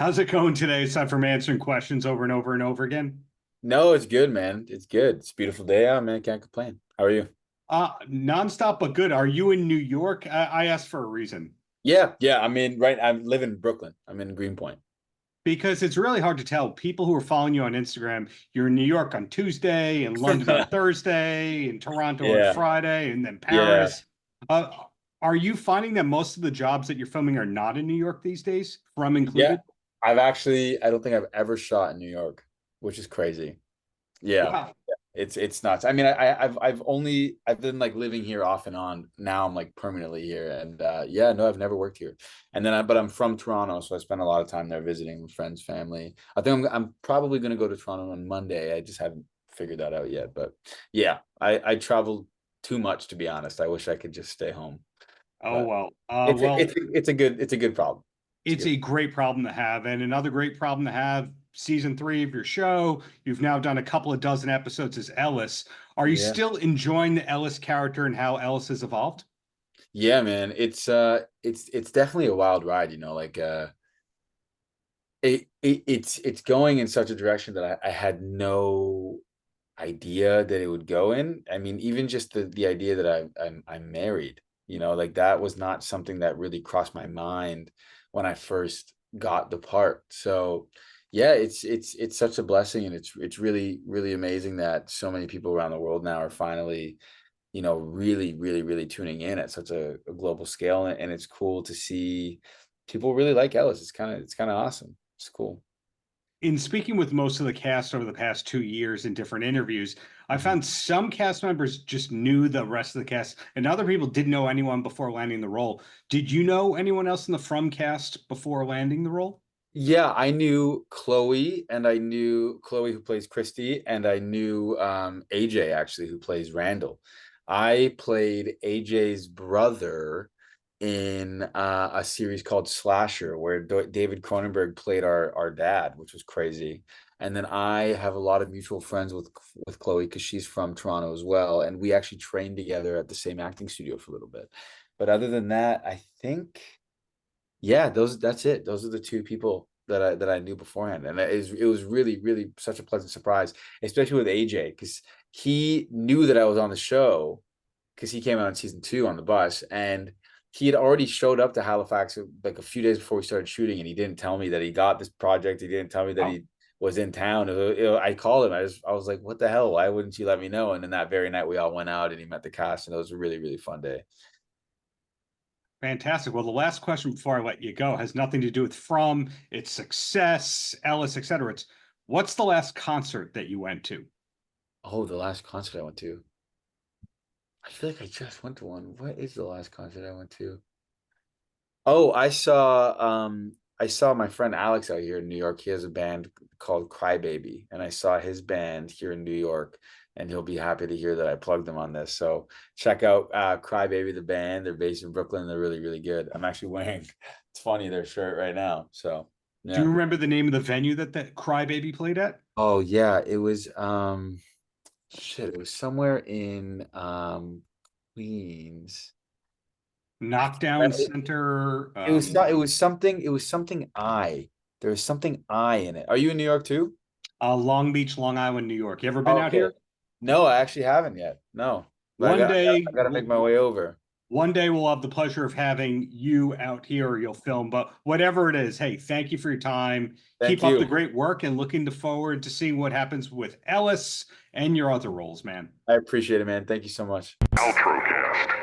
How's it going today? Aside from answering questions over and over and over again. No, it's good, man. It's good. It's a beautiful day out, man. Can't complain. How are you? Nonstop but good. Are you in New York? I asked for a reason Yeah. I mean, right. I live in Brooklyn. I'm in Greenpoint. because it's really hard to tell. People who are following you on Instagram, you're in New York on Tuesday, and London on Thursday, and Toronto on Yeah, Friday, and then yeah, Paris. Uh, are you finding that most of the jobs that you're filming are not in New York these days, from yeah. included? I don't think I've ever shot in New York, which is crazy. Yeah, Wow. it's nuts. I mean, I've been like living here off and on. Now I'm like permanently here, and yeah, no, I've never worked here. And then but I'm from Toronto, so I spend a lot of time there visiting with friends, family. I think I'm probably gonna go to Toronto on Monday. I just haven't figured that out yet. But yeah, I travel too much to be honest. I wish I could just stay home. Oh But well. it's it's a good problem. It's a It's good. a great problem to have. And another great problem to have, season three of your show. You've now done a couple of dozen episodes as Ellis. Are you Yeah. still enjoying the Ellis character and how Ellis has evolved? Yeah, man. It's definitely a wild ride, like it's going in such a direction that I had no idea that it would go in. I mean, even just the idea that I'm married, like that was not something that really crossed my mind when I first got the part. So yeah, it's such a blessing, and it's really amazing that so many people around the world now are finally, really tuning in at such a global scale. And it's cool to see people really like Ellis. It's kind of awesome. It's cool. In speaking with most of the cast over the past 2 years in different interviews, I Mhm. found some cast members just knew the rest of the cast, and other people didn't know anyone before landing the role. Did you know anyone else in the From cast before landing the role? Yeah, I knew Chloe, and I knew Chloe who plays Christy, and I knew AJ actually who plays Randall. I played AJ's brother in a series called Slasher, where David Cronenberg played our dad, which was crazy. And then I have a lot of mutual friends with Chloe because she's from Toronto as well, and we actually trained together at the same acting studio for a little bit. But other than that, I think. Yeah, that's it. Those are the two people that I knew beforehand. And it was really such a pleasant surprise, especially with AJ, because he knew that I was on the show because he came out in season 2 on the bus, and he had already showed up to Halifax like a few days before we started shooting, and he didn't tell me that he got this project. He didn't tell me that Oh, he was in town. I called him. I was like, what the hell? Why wouldn't you let me know? And then that very night we all went out and he met the cast, and it was a really fun day. fantastic. Well, the last question before I let you go has nothing to do with From, its success, Ellis, etc. It's what's the last concert that you went to? Oh, the last concert I went to. I feel like I just went to one. What is the last concert I went to? Oh, I saw my friend Alex out here in New York. He has a band called Crybaby, and I saw his band here in New York, and he'll be happy to hear that I plugged them on this. So check out Crybaby the band. They're based in Brooklyn. They're really good. I'm actually wearing it's funny their shirt right now. So Do yeah. you remember the name of the venue that that Crybaby played at? Oh yeah, it was shit, it was somewhere in Queens. I Knockdown can't Center. it was something I there was something I in it. Are you in New York too? Long Beach, Long Island, New York. You ever been out Okay. here? No, I actually haven't yet. No. But One I day, gotta make my way over. one day we'll have the pleasure of having you out here or you'll film, but whatever it is, hey, thank you for your time. Thank Keep up the you. great work and looking forward to seeing what happens with Ellis and your other roles, man. I appreciate it, man. Thank you so much. Paltrocast.